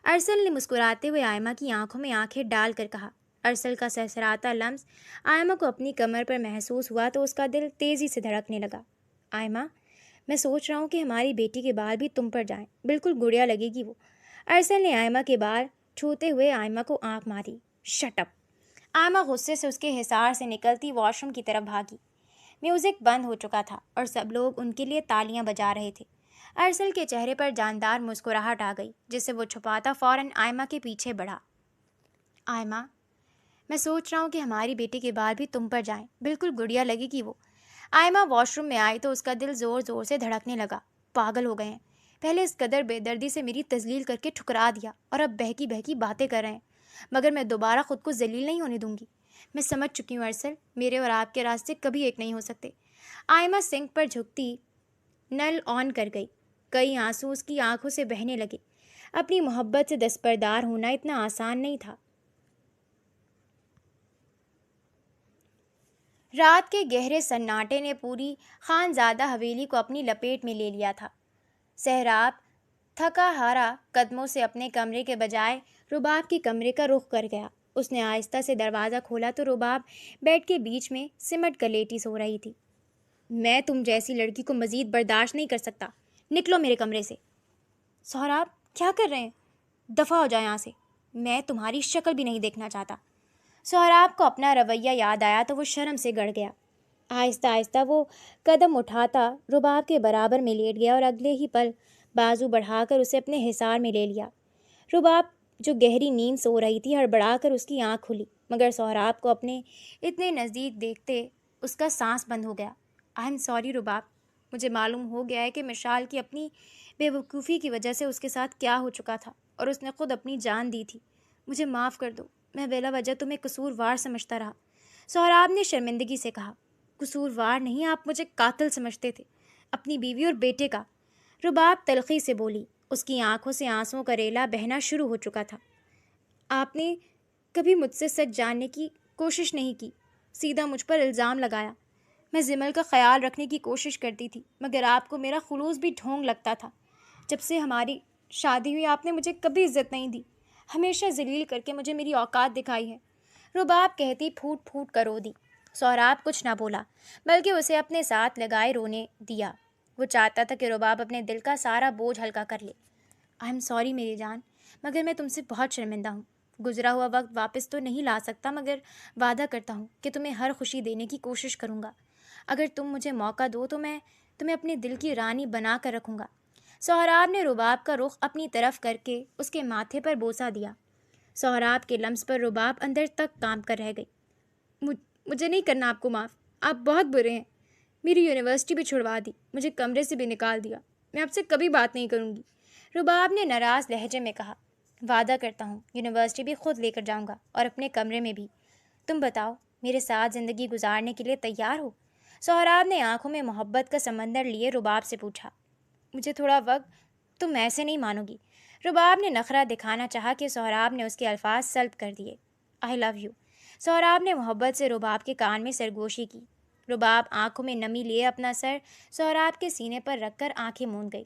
ارسل نے مسکراتے ہوئے آئمہ کی آنکھوں میں آنکھیں ڈال کر کہا۔ ارسل کا سرسراتا لمس آئمہ کو اپنی کمر پر محسوس ہوا تو اس کا دل تیزی سے دھڑکنے لگا۔ آئمہ، میں سوچ رہا ہوں کہ ہماری بیٹی کے بال بھی تم پر جائیں، بالکل گڑیا لگے گی وہ۔ ارسل نے آئمہ کے بال چھوتے ہوئے آئمہ کو آنکھ ماری۔ Shut up! آئمہ غصے سے اس کے حصار سے نکلتی واش روم کی طرف بھاگی۔ میوزک بند ہو چکا تھا اور سب لوگ ان کے لیے تالیاں بجا رہے تھے۔ ارسل کے چہرے پر جاندار مسکراہٹ آ گئی جسے وہ چھپاتا فوراً آئمہ کے پیچھے بڑھا۔ آئمہ، میں سوچ رہا ہوں کہ ہماری بیٹی کے بال بھی تم پر جائیں، بالکل گڑیا لگے گی وہ۔ آئمہ واش روم میں آئی تو اس کا دل زور زور سے دھڑکنے لگا۔ پاگل ہو گئے ہیں، پہلے اس قدر بے دردی سے میری تذلیل کر کے ٹھکرا دیا اور اب بہکی بہکی باتیں کر رہے ہیں، مگر میں دوبارہ خود کو ذلیل نہیں ہونے دوں گی۔ میں سمجھ چکی ہوں ارسل، میرے اور آپ کے راستے کبھی ایک نہیں ہو سکتے۔ آئمہ سنک پر جھکتی نل آن کر گئی۔ کئی آنسو اس کی آنکھوں سے بہنے لگے۔ اپنی محبت سے دستبردار ہونا اتنا آسان نہیں تھا۔ رات کے گہرے سناٹے نے پوری خانزادہ حویلی کو اپنی لپیٹ میں لے لیا تھا۔ سہراب تھکا ہارا قدموں سے اپنے کمرے کے بجائے رباب کے کمرے کا رخ کر گیا۔ اس نے آہستہ سے دروازہ کھولا تو رباب بیڈ کے بیچ میں سمٹ کر لیٹی سو رہی تھی۔ میں تم جیسی لڑکی کو مزید برداشت نہیں کر سکتا، نکلو میرے کمرے سے۔ سہراب، کیا کر رہے ہیں؟ دفع ہو جائے یہاں سے، میں تمہاری شکل بھی نہیں دیکھنا چاہتا۔ سہراب کو اپنا رویہ یاد آیا تو وہ شرم سے گڑ گیا۔ آہستہ آہستہ وہ قدم اٹھاتا رباب کے برابر میں لیٹ گیا اور اگلے ہی پل بازو بڑھا کر اسے اپنے حصار میں لے لیا۔ رباب جو گہری نیند سو رہی تھی ہڑبڑا کر اس کی آنکھ کھلی، مگر سہراب کو اپنے اتنے نزدیک دیکھتے اس کا سانس بند ہو گیا۔ آئی ایم سوری رباب، مجھے معلوم ہو گیا ہے کہ مشال کی اپنی بے وقوفی کی وجہ سے اس کے ساتھ کیا ہو چکا تھا اور اس نے خود اپنی جان دی تھی۔ مجھے معاف کر دو، میں بلا وجہ تمہیں قصوروار سمجھتا رہا۔ سہراب نے شرمندگی سے کہا۔ قصوروار نہیں، آپ مجھے قاتل سمجھتے تھے، اپنی بیوی اور بیٹے کا۔ رباب تلخی سے بولی۔ اس کی آنکھوں سے آنسوؤں کا ریلا بہنا شروع ہو چکا تھا۔ آپ نے کبھی مجھ سے سچ جاننے کی کوشش نہیں کی، سیدھا مجھ پر الزام لگایا۔ میں زمل کا خیال رکھنے کی کوشش کرتی تھی، مگر آپ کو میرا خلوص بھی ڈھونگ لگتا تھا۔ جب سے ہماری شادی ہوئی آپ نے مجھے کبھی عزت نہیں دی، ہمیشہ ذلیل کر کے مجھے میری اوقات دکھائی ہے۔ رباب کہتی پھوٹ پھوٹ کر رو دی۔ سہراب کچھ نہ بولا بلکہ اسے اپنے ساتھ لگائے رونے دیا۔ وہ چاہتا تھا کہ رباب اپنے دل کا سارا بوجھ ہلکا کر لے۔ آئی ایم سوری میری جان، مگر میں تم سے بہت شرمندہ ہوں۔ گزرا ہوا وقت واپس تو نہیں لا سکتا، مگر وعدہ کرتا ہوں کہ تمہیں ہر خوشی دینے کی کوشش کروں گا۔ اگر تم مجھے موقع دو تو میں تمہیں اپنے دل کی رانی بنا کر رکھوں گا۔ سہراب نے رباب کا رخ اپنی طرف کر کے اس کے ماتھے پر بوسہ دیا۔ سہراب کے لمس پر رباب اندر تک کانپ کر رہ گئی۔ مجھے نہیں کرنا آپ کو معاف، آپ بہت برے ہیں۔ میری یونیورسٹی بھی چھڑوا دی، مجھے کمرے سے بھی نکال دیا، میں آپ سے کبھی بات نہیں کروں گی۔ رباب نے ناراض لہجے میں کہا۔ وعدہ کرتا ہوں یونیورسٹی بھی خود لے کر جاؤں گا اور اپنے کمرے میں بھی۔ تم بتاؤ، میرے ساتھ زندگی گزارنے کے لیے تیار ہو؟ سہراب نے آنکھوں میں محبت کا سمندر لیے رباب سے پوچھا۔ مجھے تھوڑا وقت، تم ایسے نہیں مانو گی۔ رباب نے نخرہ دکھانا چاہا کہ سہراب نے اس کے الفاظ سلب کر دیے۔ آئی لو یو۔ سہراب نے محبت سے رباب کے کان میں سرگوشی کی۔ رباب آنکھوں میں نمی لیے اپنا سر سہراب کے سینے پر رکھ کر آنکھیں موند گئی۔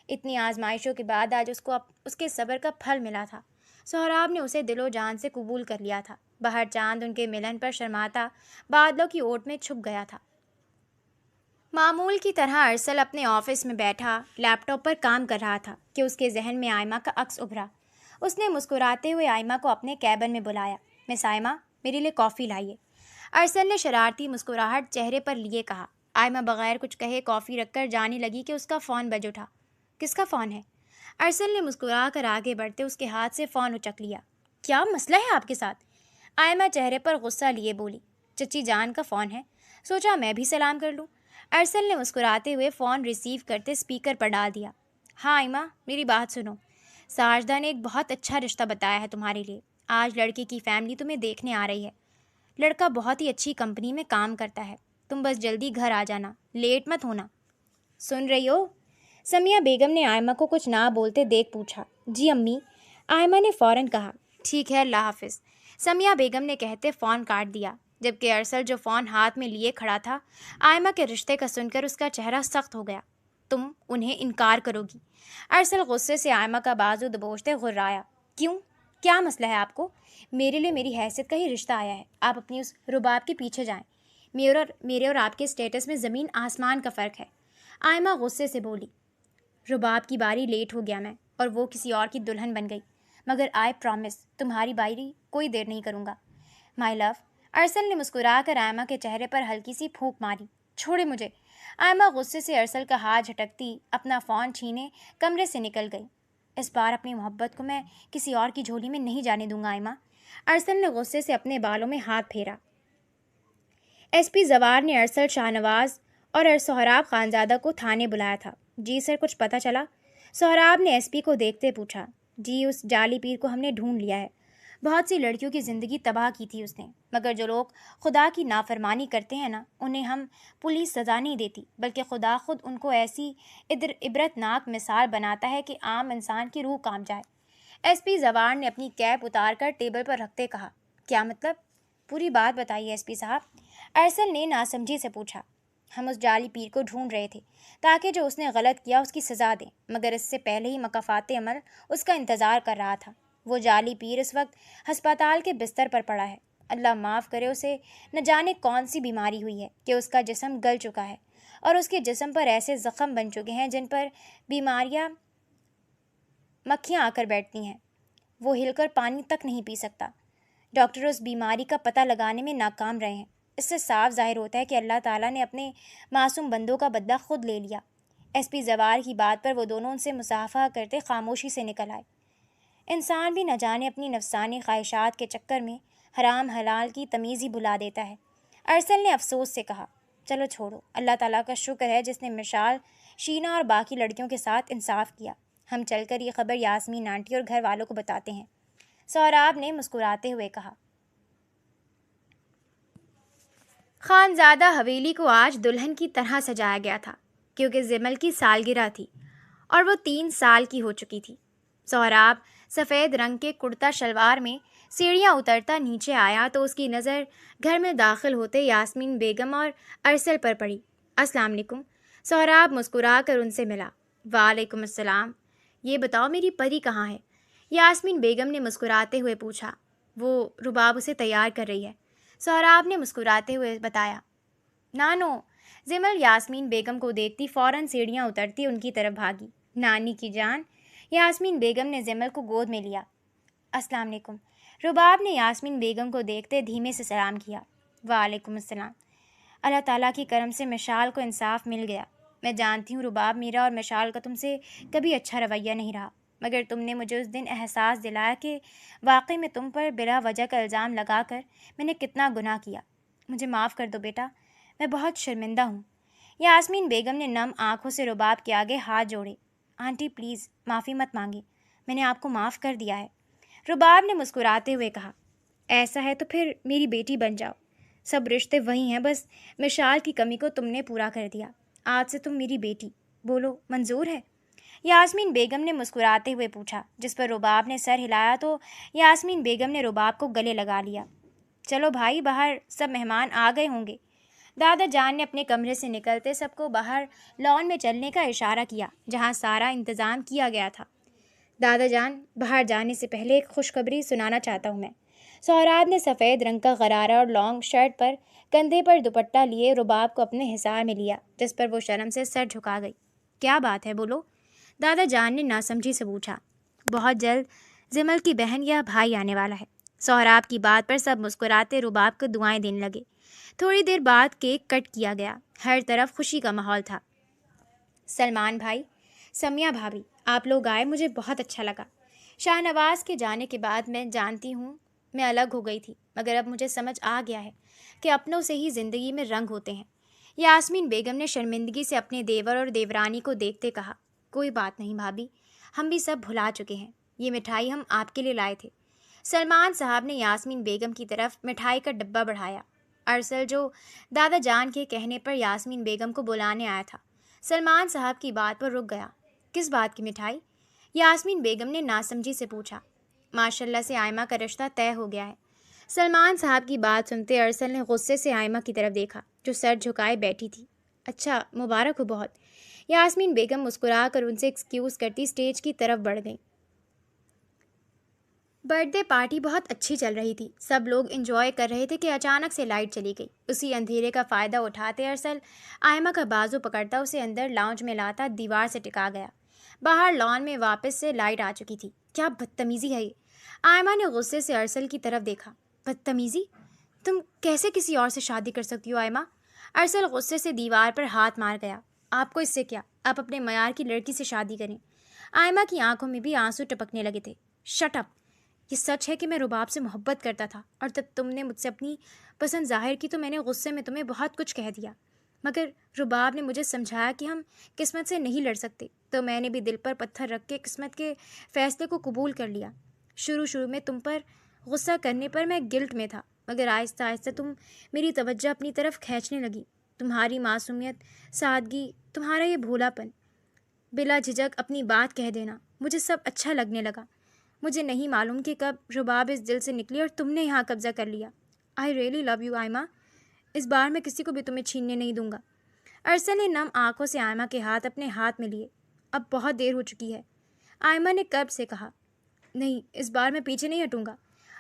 اتنی آزمائشوں کے بعد آج اس کو اس کے صبر کا پھل ملا تھا۔ سہراب نے اسے دل و جان سے قبول کر لیا تھا۔ باہر چاند ان کے ملن پر شرماتا بادلوں کی اوٹ میں چھپ گیا تھا۔ معمول کی طرح ارسل اپنے آفس میں بیٹھا لیپ ٹاپ پر کام کر رہا تھا کہ اس کے ذہن میں آئمہ کا عکس ابھرا۔ اس نے مسکراتے ہوئے آئمہ کو اپنے کیبن میں بلایا۔ مس آئمہ، میرے لیے کافی لائیے۔ ارسل نے شرارتی مسکراہٹ چہرے پر لیے کہا۔ آئمہ بغیر کچھ کہے کافی رکھ کر جانے لگی کہ اس کا فون بج اٹھا۔ کس کا فون ہے؟ ارسل نے مسکرا کر آگے بڑھتے اس کے ہاتھ سے فون اچک لیا۔ کیا مسئلہ ہے آپ کے ساتھ؟ آئمہ چہرے پر غصہ لیے بولی۔ چچی جان کا فون ہے، سوچا میں بھی سلام کر لوں۔ ارسل نے مسکراتے ہوئے فون ریسیو کرتے اسپیکر پر ڈال دیا۔ ہاں آئمہ، میری بات سنو، ساجدہ نے ایک بہت اچھا رشتہ بتایا ہے تمہارے لیے۔ آج لڑکے کی فیملی تمہیں دیکھنے آ رہی ہے۔ لڑکا بہت ہی اچھی کمپنی میں کام کرتا ہے۔ تم بس جلدی گھر آ جانا، لیٹ مت ہونا۔ سن رہی ہو؟ سمیہ بیگم نے آئمہ کو کچھ نہ بولتے دیکھ پوچھا۔ جی امی، آئمہ نے فوراً کہا۔ ٹھیک ہے، اللہ حافظ، سمیہ بیگم نے کہتے فون کاٹ دیا، جبکہ ارسل جو فون ہاتھ میں لیے کھڑا تھا، آئمہ کے رشتے کا سن کر اس کا چہرہ سخت ہو گیا۔ تم انہیں انکار کرو گی؟ ارسل غصے سے آئمہ کا بازو دبوچتے غرایا۔ کیوں؟ کیا مسئلہ ہے آپ کو؟ میرے لیے میری حیثیت کا ہی رشتہ آیا ہے، آپ اپنی اس رباب کے پیچھے جائیں۔ میرے اور آپ کے اسٹیٹس میں زمین آسمان کا فرق ہے۔ آئمہ غصے سے بولی۔ رباب کی باری لیٹ ہو گیا میں، اور وہ کسی اور کی دلہن بن گئی، مگر آئی پرامس تمہاری باری کوئی دیر نہیں کروں گا، مائی لو۔ ارسل نے مسکرا کر آئمہ کے چہرے پر ہلکی سی پھونک ماری۔ چھوڑے مجھے۔ آئمہ غصے سے ارسل کا ہاتھ جھٹکتی اپنا فون چھینے کمرے سے نکل گئی۔ اس بار اپنی محبت کو میں کسی اور کی جھولی میں نہیں جانے دوں گا آئمہ۔ ارسل نے غصے سے اپنے بالوں میں ہاتھ پھیرا۔ ایس پی زوار نے ارسل شاہنواز اور سہراب خانزادہ کو تھانے بلایا تھا۔ جی سر، کچھ پتہ چلا؟ سہراب نے ایس پی کو دیکھتے پوچھا۔ جی، اس جعلی پیر کو ہم نے ڈھونڈ لیا ہے۔ بہت سی لڑکیوں کی زندگی تباہ کی تھی اس نے، مگر جو لوگ خدا کی نافرمانی کرتے ہیں نا، انہیں ہم پولیس سزا نہیں دیتی، بلکہ خدا خود ان کو ایسی عبرتناک مثال بناتا ہے کہ عام انسان کی روح کانپ جائے۔ ایس پی زوار نے اپنی کیپ اتار کر ٹیبل پر رکھتے کہا۔ کیا مطلب؟ پوری بات بتائیے ایس پی صاحب، ارسل نے ناسمجھی سے پوچھا۔ ہم اس جعلی پیر کو ڈھونڈ رہے تھے تاکہ جو اس نے غلط کیا اس کی سزا دیں، مگر اس سے پہلے ہی مکافات عمل اس کا انتظار کر رہا تھا۔ وہ جعلی پیر اس وقت ہسپتال کے بستر پر پڑا ہے۔ اللہ معاف کرے، اسے نہ جانے کون سی بیماری ہوئی ہے کہ اس کا جسم گل چکا ہے، اور اس کے جسم پر ایسے زخم بن چکے ہیں جن پر بیماریاں مکھیاں آ کر بیٹھتی ہیں۔ وہ ہل کر پانی تک نہیں پی سکتا۔ ڈاکٹر اس بیماری کا پتہ لگانے میں ناکام رہے ہیں۔ اس سے صاف ظاہر ہوتا ہے کہ اللہ تعالیٰ نے اپنے معصوم بندوں کا بدلہ خود لے لیا۔ ایس پی زوار کی بات پر وہ دونوں ان سے مصافحہ کرتے خاموشی سے نکل آئے۔ انسان بھی نہ جانے اپنی نفسانی خواہشات کے چکر میں حرام حلال کی تمیز ہی بھلا دیتا ہے۔ ارسل نے افسوس سے کہا۔ چلو چھوڑو، اللہ تعالیٰ کا شکر ہے جس نے مشال، شینا اور باقی لڑکیوں کے ساتھ انصاف کیا۔ ہم چل کر یہ خبر یاسمین آنٹی اور گھر والوں کو بتاتے ہیں، سہراب نے مسکراتے ہوئے کہا۔ خانزادہ حویلی کو آج دلہن کی طرح سجایا گیا تھا، کیونکہ زمل کی سالگرہ تھی اور وہ 3 سال کی ہو چکی تھی۔ سہراب سفید رنگ کے کرتا شلوار میں سیڑھیاں اترتا نیچے آیا تو اس کی نظر گھر میں داخل ہوتے یاسمین بیگم اور ارسل پر پڑی۔ السلام علیکم۔ سہراب مسکرا کر ان سے ملا۔ وعلیکم السلام۔ یہ بتاؤ میری پری کہاں ہے؟ یاسمین بیگم نے مسکراتے ہوئے پوچھا۔ وہ رباب اسے تیار کر رہی ہے، سہراب نے مسکراتے ہوئے بتایا۔ نانو، زمل یاسمین بیگم کو دیکھتی فوراً سیڑھیاں اترتی ان کی طرف بھاگی۔ نانی کی جان، یاسمین بیگم نے زمل کو گود میں لیا۔ السلام علیکم۔ رباب نے یاسمین بیگم کو دیکھتے دھیمے سے سلام کیا۔ وعلیکم السلام۔ اللہ تعالیٰ کی کرم سے مشال کو انصاف مل گیا۔ میں جانتی ہوں رباب، میرا اور مشال کا تم سے کبھی اچھا رویہ نہیں رہا، مگر تم نے مجھے اس دن احساس دلایا کہ واقعی میں تم پر بلا وجہ کا الزام لگا کر میں نے کتنا گناہ کیا۔ مجھے معاف کر دو بیٹا، میں بہت شرمندہ ہوں۔ یاسمین بیگم نے نم آنکھوں سے رباب کے آگے ہاتھ جوڑے۔ آنٹی پلیز معافی مت مانگیں، میں نے آپ کو معاف کر دیا ہے۔ رباب نے مسکراتے ہوئے کہا۔ ایسا ہے تو پھر میری بیٹی بن جاؤ، سب رشتے وہی ہیں، بس مشال کی کمی کو تم نے پورا کر دیا۔ آج سے تم میری بیٹی، بولو منظور ہے؟ یاسمین بیگم نے مسکراتے ہوئے پوچھا، جس پر رباب نے سر ہلایا تو یاسمین بیگم نے رباب کو گلے لگا لیا۔ چلو بھائی، باہر سب مہمان آ گئے ہوں گے۔ دادا جان نے اپنے کمرے سے نکلتے سب کو باہر لان میں چلنے کا اشارہ کیا، جہاں سارا انتظام کیا گیا تھا۔ دادا جان، باہر جانے سے پہلے ایک خوشخبری سنانا چاہتا ہوں میں۔ سہراب نے سفید رنگ کا غرارہ اور لانگ شرٹ پر کندھے پر دوپٹہ لیے رباب کو اپنے حصار میں لیا، جس پر وہ شرم سے سر جھکا گئی۔ کیا بات ہے، بولو؟ دادا جان نے ناسمجھی سے پوچھا۔ بہت جلد زمل کی بہن یا بھائی آنے والا ہے۔ سہراب کی بات پر سب مسکراتے رباب کو دعائیں دینے لگے۔ تھوڑی دیر بعد کیک کٹ کیا گیا، ہر طرف خوشی کا ماحول تھا۔ سلمان بھائی، سمیہ بھابھی، آپ لوگ آئے، مجھے بہت اچھا لگا۔ شاہ نواز کے جانے کے بعد میں جانتی ہوں میں الگ ہو گئی تھی، مگر اب مجھے سمجھ آ گیا ہے کہ اپنوں سے ہی زندگی میں رنگ ہوتے ہیں۔ یاسمین بیگم نے شرمندگی سے اپنے دیور اور دیورانی کو دیکھتے کہا، کوئی بات نہیں بھابھی، ہم بھی سب بھلا چکے ہیں، یہ مٹھائی ہم آپ کے لیے لائے تھے۔ سلمان صاحب نے یاسمین بیگم کی طرف مٹھائی کا ڈبہ بڑھایا۔ ارسل جو دادا جان کے کہنے پر یاسمین بیگم کو بلانے آیا تھا، سلمان صاحب کی بات پر رک گیا۔ کس بات کی مٹھائی؟ یاسمین بیگم نے ناسمجھی سے پوچھا۔ ماشاءاللہ سے آئمہ کا رشتہ طے ہو گیا ہے۔ سلمان صاحب کی بات سنتے ارسل نے غصے سے آئمہ کی طرف دیکھا جو سر جھکائے بیٹھی تھی۔ اچھا، مبارک ہو بہت۔ یاسمین بیگم مسکرا کر ان سے ایکسکیوز کرتی اسٹیج کی طرف بڑھ گئی۔ برتھ ڈے پارٹی بہت اچھی چل رہی تھی، سب لوگ انجوائے کر رہے تھے کہ اچانک سے لائٹ چلی گئی۔ اسی اندھیرے کا فائدہ اٹھاتے ارسل آئمہ کا بازو پکڑتا اسے اندر لاؤنج میں لاتا دیوار سے ٹکا گیا۔ باہر لان میں واپس سے لائٹ آ چکی تھی۔ کیا بدتمیزی ہے یہ! آئمہ نے غصے سے ارسل کی طرف دیکھا۔ بدتمیزی؟ تم کیسے کسی اور سے شادی کر سکتی ہو آئمہ؟ ارسل غصے سے دیوار پر ہاتھ مار گیا۔ آپ کو اس سے کیا؟ آپ اپنے معیار کی لڑکی سے شادی کریں۔ آئمہ کی آنکھوں میں بھی آنسو ٹپکنے لگے تھے۔ Shut up! یہ سچ ہے کہ میں رباب سے محبت کرتا تھا، اور جب تم نے مجھ سے اپنی پسند ظاہر کی تو میں نے غصے میں تمہیں بہت کچھ کہہ دیا، مگر رباب نے مجھے سمجھایا کہ ہم قسمت سے نہیں لڑ سکتے، تو میں نے بھی دل پر پتھر رکھ کے قسمت کے فیصلے کو قبول کر لیا۔ شروع میں تم پر غصہ کرنے پر میں گلٹ میں تھا، مگر آہستہ آہستہ تم میری توجہ اپنی طرف کھینچنے لگی۔ تمہاری معصومیت، سادگی، تمہارا یہ بھولا پن، بلا جھجک اپنی بات کہہ دینا، مجھے سب اچھا لگنے لگا۔ مجھے نہیں معلوم کہ کب رباب اس دل سے نکلی اور تم نے یہاں قبضہ کر لیا۔ آئی ریئلی لو یو آئمہ، اس بار میں کسی کو بھی تمہیں چھیننے نہیں دوں گا۔ ارسل نے نم آنکھوں سے آئمہ کے ہاتھ اپنے ہاتھ میں لیے۔ اب بہت دیر ہو چکی ہے، آئمہ نے قرب سے کہا۔ نہیں، اس بار میں پیچھے نہیں ہٹوں گا،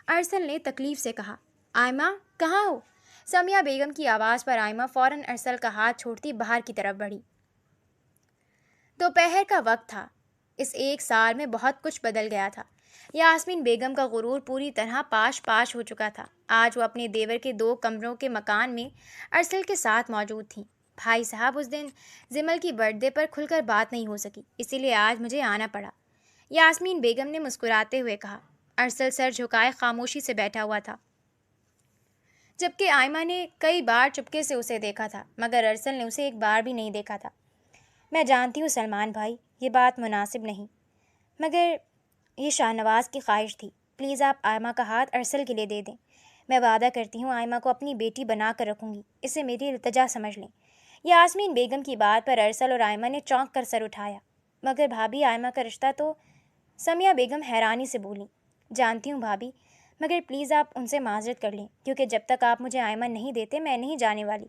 ارسل نے تکلیف سے کہا۔ آئمہ کہاں ہو؟ سمیہ بیگم کی آواز پر آئمہ فوراً ارسل کا ہاتھ چھوڑتی باہر کی طرف بڑھی۔ دوپہر کا وقت تھا۔ اس ایک سال میں بہت کچھ بدل گیا تھا۔ یاسمین بیگم کا غرور پوری طرح پاش ہو چکا تھا۔ آج وہ اپنے دیور کے 2 کمروں کے مکان میں ارسل کے ساتھ موجود تھیں۔ بھائی صاحب، اس دن زمل کی برتھ ڈے پر کھل کر بات نہیں ہو سکی، اسی لیے آج مجھے آنا پڑا، یاسمین بیگم نے مسکراتے ہوئے کہا۔ ارسل سر جھکائے خاموشی سے بیٹھا ہوا تھا، جبکہ آئمہ نے کئی بار چپکے سے اسے دیکھا تھا، مگر ارسل نے اسے ایک بار بھی نہیں دیکھا تھا۔ میں جانتی ہوں سلمان بھائی، یہ بات مناسب نہیں، مگر یہ شاہ نواز کی خواہش تھی۔ پلیز آپ آئمہ کا ہاتھ ارسل کے لیے دے دیں۔ میں وعدہ کرتی ہوں آئمہ کو اپنی بیٹی بنا کر رکھوں گی، اسے میری التجا سمجھ لیں۔ یاسمین بیگم کی بات پر ارسل اور آئمہ نے چونک کر سر اٹھایا۔ مگر بھابھی، آئمہ کا رشتہ تو… سمیہ بیگم حیرانی سے بولیں۔ جانتی ہوں بھابھی، مگر پلیز آپ ان سے معذرت کر لیں، کیونکہ جب تک آپ مجھے آئمہ نہیں دیتے میں نہیں جانے والی۔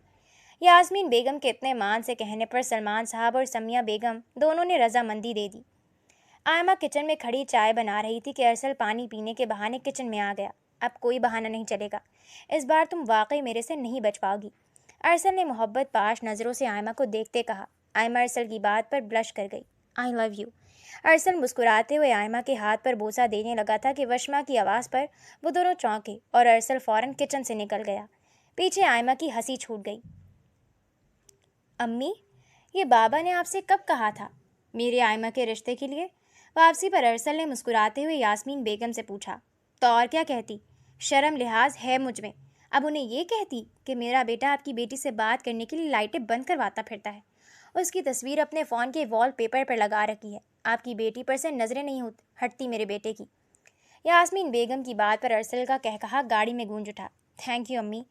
یاسمین بیگم کے اتنے مان سے کہنے پر سلمان صاحب اور سمیہ بیگم دونوں نے رضامندی دے دی۔ آئمہ کچن میں کھڑی چائے بنا رہی تھی کہ ارسل پانی پینے کے بہانے کچن میں آ گیا۔ اب کوئی بہانہ نہیں چلے گا، اس بار تم واقعی میرے سے نہیں بچ پاؤ گی، ارسل نے محبت پاش نظروں سے آئمہ کو دیکھتے کہا۔ آئمہ ارسل کی بات پر بلش کر گئی۔ آئی لو یو۔ ارسل مسکراتے ہوئے آئمہ کے ہاتھ پر بوسہ دینے لگا تھا کہ وشما کی آواز پر وہ دونوں چونکے اور ارسل فوراً کچن سے نکل گیا۔ پیچھے آئمہ کی ہنسی چھوٹ گئی۔ امی، یہ بابا نے آپ سے کب کہا تھا میرے آئمہ کے رشتے کے لیے؟ واپسی پر ارسل نے مسکراتے ہوئے یاسمین بیگم سے پوچھا۔ تو اور کیا کہتی؟ شرم لحاظ ہے مجھ میں، اب انہیں یہ کہتی کہ میرا بیٹا آپ کی بیٹی سے بات کرنے کے لیے لائٹیں بند کرواتا پھرتا ہے، اس کی تصویر اپنے فون کے وال پیپر پر لگا رکھی ہے، آپ کی بیٹی پر سے نظریں نہیں ہٹتی میرے بیٹے کی۔ یاسمین بیگم کی بات پر ارسل کا کہا گاڑی میں گونج اٹھا۔ تھینک یو امی،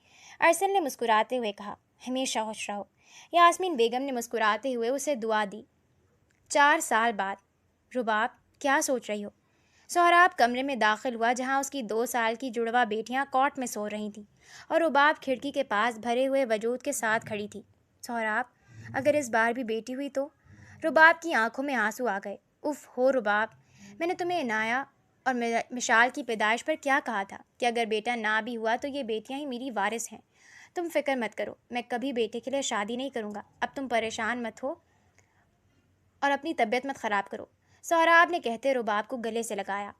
ارسل نے مسکراتے ہوئے کہا۔ ہمیشہ خوش رہو، یاسمین بیگم نے مسکراتے ہوئے اسے دعا دی۔ 4 سال بعد۔ رباب، کیا سوچ رہی ہو؟ سہراب کمرے میں داخل ہوا جہاں اس کی 2 سال کی جڑواں بیٹیاں کاٹ میں سو رہی تھیں اور رباب کھڑکی کے پاس بھرے ہوئے وجود کے ساتھ کھڑی تھی۔ سہراب، اگر اس بار بھی بیٹی ہوئی تو… رباب کی آنکھوں میں آنسو آ گئے۔ اف ہو رباب، میں نے تمہیں عنایا اور مشال کی پیدائش پر کیا کہا تھا کہ اگر بیٹا نہ بھی ہوا تو یہ بیٹیاں ہی میری وارث ہیں۔ تم فکر مت کرو، میں کبھی بیٹے کے لیے شادی نہیں کروں گا۔ اب تم پریشان مت ہو اور اپنی طبیعت مت خراب کرو، سہراب نے کہتے رباب کو گلے سے لگایا۔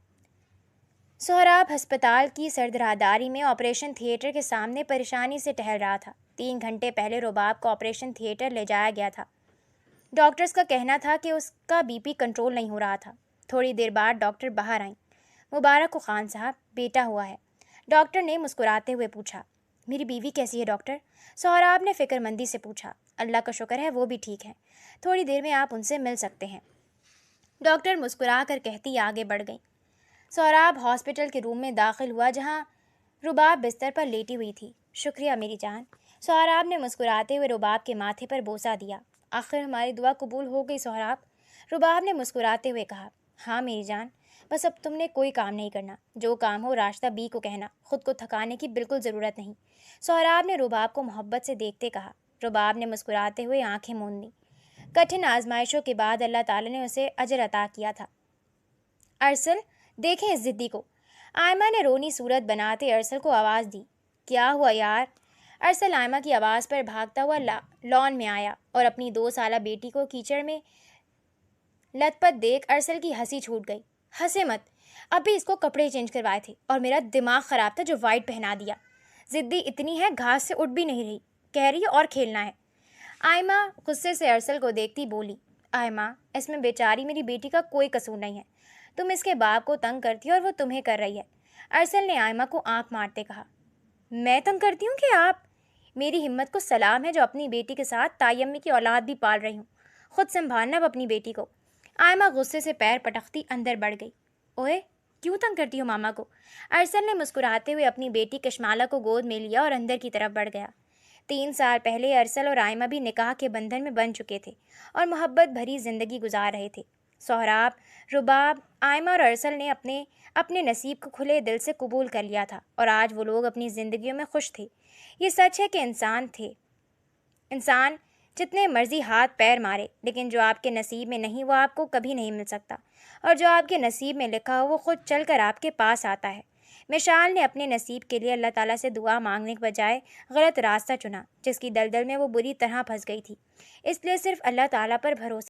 سہراب ہسپتال کی سرد راہداری میں آپریشن تھیٹر کے سامنے پریشانی سے ٹہل رہا تھا۔ 3 گھنٹے پہلے رباب کو آپریشن تھیٹر لے جایا گیا تھا۔ ڈاکٹرز کا کہنا تھا کہ اس کا BP کنٹرول نہیں ہو رہا تھا۔ تھوڑی دیر بعد ڈاکٹر باہر آئیں۔ مبارک ہو خان صاحب، بیٹا ہوا ہے۔ ڈاکٹر نے مسکراتے ہوئے پوچھا۔ میری بیوی کیسی ہے ڈاکٹر؟ سہراب نے فکر مندی سے پوچھا۔ اللہ کا شکر ہے وہ بھی ٹھیک ہے، تھوڑی دیر میں آپ ان سے مل سکتے ہیں، ڈاکٹر مسکرا کر کہتی آگے بڑھ گئی۔ سہراب ہاسپٹل کے روم میں داخل ہوا جہاں رباب بستر پر لیٹی ہوئی تھی۔ شکریہ میری جان، سہراب نے مسکراتے ہوئے رباب کے ماتھے پر بوسہ دیا۔ آخر ہماری دعا قبول ہو گئی سہراب، رباب نے مسکراتے ہوئے کہا۔ ہاں میری جان، بس اب تم نے کوئی کام نہیں کرنا، جو کام ہو راشدہ بی کو کہنا، خود کو تھکانے کی بالکل ضرورت نہیں، سہراب نے رباب کو محبت سے دیکھتے کہا۔ رباب نے مسکراتے ہوئے آنکھیں موند لیں۔ کٹھن آزمائشوں کے بعد اللہ تعالیٰ نے اسے اجر عطا کیا تھا۔ ارسل، دیکھیں اس ضدی کو، آئمہ نے رونی صورت بناتے ارسل کو آواز دی۔ کیا ہوا یار؟ ارسل آئمہ کی آواز پر بھاگتا ہوا لان میں آیا اور اپنی 2 سالہ بیٹی کو کیچڑ میں لت پت دیکھ ارسل کی ہنسی چھوٹ گئی۔ ہنسے مت، ابھی اس کو کپڑے چینج کروائے تھے اور میرا دماغ خراب تھا جو وائٹ پہنا دیا۔ ضدی اتنی ہے گھاس سے اٹھ بھی نہیں رہی، کہہ رہی ہے اور کھیلنا ہے۔ آئمہ غصے سے ارسل کو دیکھتی بولی۔ آئمہ، اس میں بیچاری میری بیٹی کا کوئی قصور نہیں ہے، تم اس کے باپ کو تنگ کرتی ہو اور وہ تمہیں کر رہی ہے۔ ارسل نے آئمہ کو آنکھ مارتے کہا۔ میں تنگ کرتی ہوں کہ آپ؟ میری ہمت کو سلام ہے جو اپنی بیٹی کے ساتھ تائی امی کی اولاد بھی پال رہی ہوں، خود سنبھالنا اب اپنی بیٹی کو۔ آئمہ غصے سے پیر پٹکتی اندر بڑھ گئی۔ اوئے، کیوں تنگ کرتی ہو ماما کو؟ ارسل نے مسکراتے ہوئے اپنی بیٹی کشمالہ کو گود میں لیا اور اندر کی طرف بڑھ گیا۔ 3 سال پہلے ارسل اور آئمہ بھی نکاح کے بندھن میں بن چکے تھے اور محبت بھری زندگی گزار رہے تھے۔ سہراب، رباب، آئمہ اور ارسل نے اپنے نصیب کو کھلے دل سے قبول کر لیا تھا اور آج وہ لوگ اپنی زندگیوں میں خوش تھے۔ یہ سچ ہے کہ انسان جتنے مرضی ہاتھ پیر مارے، لیکن جو آپ کے نصیب میں نہیں وہ آپ کو کبھی نہیں مل سکتا، اور جو آپ کے نصیب میں لکھا ہو وہ خود چل کر آپ کے پاس آتا ہے۔ مشال نے اپنے نصیب کے لیے اللہ تعالیٰ سے دعا مانگنے کے بجائے غلط راستہ چنا، جس کی دلدل میں وہ بری طرح پھنس گئی تھی۔ اس لیے صرف اللہ تعالیٰ پر بھروسہ